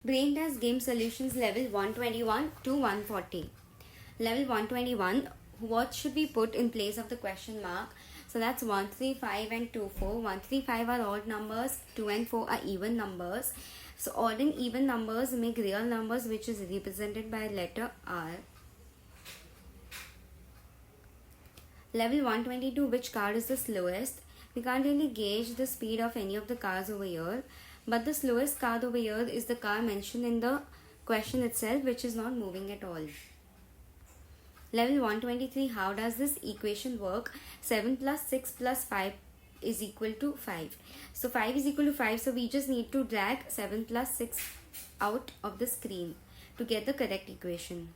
Braindesk Game Solutions level 121 to 140. Level 121, what should we put in place of the question mark? So that's 1, 3, 5 and 2, 4. 1, 3, 5 are odd numbers, 2 and 4 are even numbers. So odd and even numbers make real numbers, which is represented by letter R. Level 122, which car is the slowest? We can't really gauge the speed of any of the cars over here, but the slowest car over here is the car mentioned in the question itself, which is not moving at all. Level 123, how does this equation work? 7 plus 6 plus 5 is equal to 5. So 5 is equal to 5, so we just need to drag 7 plus 6 out of the screen to get the correct equation.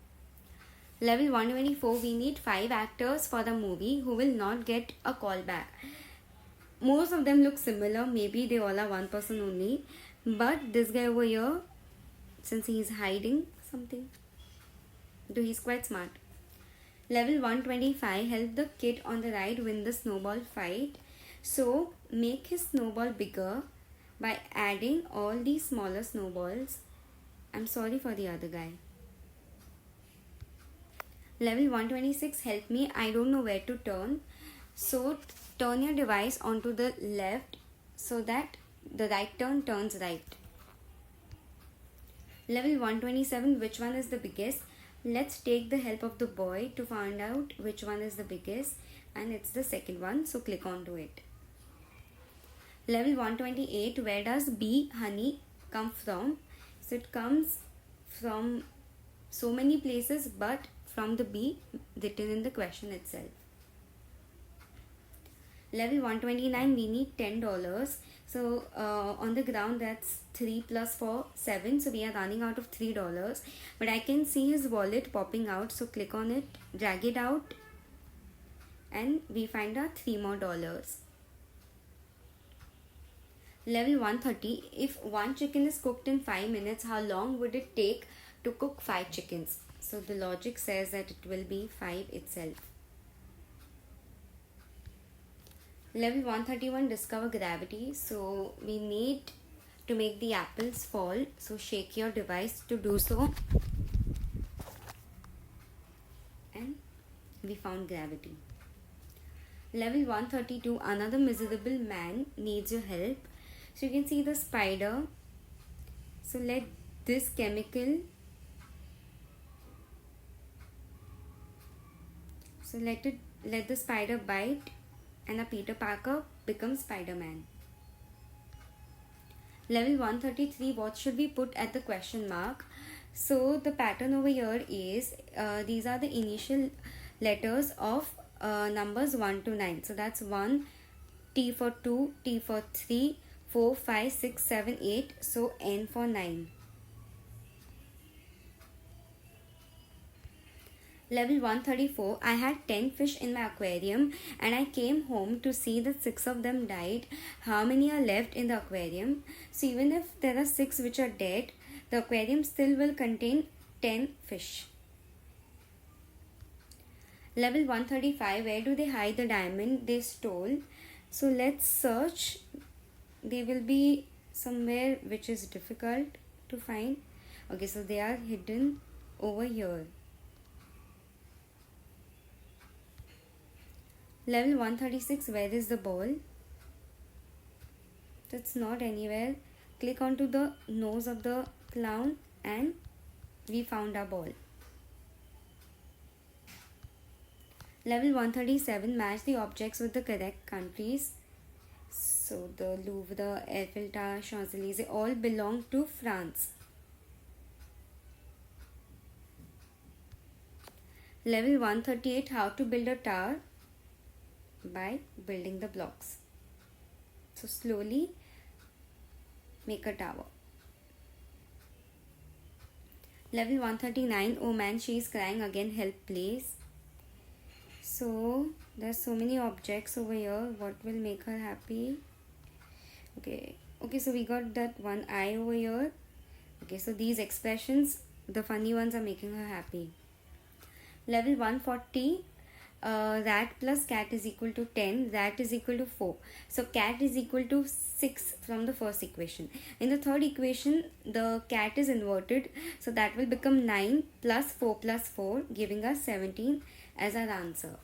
Level 124, we need 5 actors for the movie who will not get a call back. Most of them look similar, maybe they all are one person only, but this guy over here, since he is hiding something, so he's quite smart. Level 125, help the kid on the right win the snowball fight. So make his snowball bigger by adding all these smaller snowballs. I'm sorry for the other guy. Level 126, help me, I don't know where to turn. So turn your device onto the left so that the right turn turns right. Level 127, which one is the biggest? Let's take the help of the boy to find out which one is the biggest, and it's the second one, so click onto it. Level 128, where does bee honey come from? So it comes from so many places, but from the bee written in the question itself. Level 129, we need $10. So on the ground, that's 3 plus 4, 7. So we are running out of $3. But I can see his wallet popping out. So click on it, drag it out, and we find our $3 more. Level 130, if one chicken is cooked in 5 minutes, how long would it take to cook 5 chickens? So the logic says that it will be 5 itself. Level 131, discover gravity. So we need to make the apples fall. So shake your device to do so. And we found gravity. Level 132, another miserable man needs your help. So you can see the spider. So let this chemical, so let the spider bite, and a Peter Parker becomes Spider-Man. Level 133, what should we put at the question mark? So the pattern over here is, these are the initial letters of numbers 1 to 9. So that's 1, T for 2, T for 3, 4, 5, 6, 7, 8. So N for 9. Level 134, I had 10 fish in my aquarium and I came home to see that 6 of them died. How many are left in the aquarium? So even if there are 6 which are dead, the aquarium still will contain 10 fish. Level 135, where do they hide the diamond they stole? So let's search. They will be somewhere which is difficult to find. Okay, so they are hidden over here. Level 136, where is the ball? That's not anywhere. Click onto the nose of the clown and we found our ball. Level 137, match the objects with the correct countries. So the Louvre, the Eiffel Tower, Champs-Élysées all belong to France. Level 138, how to build a tower? By building the blocks. So slowly make a tower. Level 139, oh man, she is crying again, help please. So there's so many objects over here. What will make her happy? Okay, so we got that one eye over here. Okay, so these expressions, the funny ones, are making her happy. Level 140, rat plus cat is equal to 10, rat is equal to 4. So cat is equal to 6 from the first equation. In the third equation, the cat is inverted, so that will become 9 plus 4 plus 4, giving us 17 as our answer.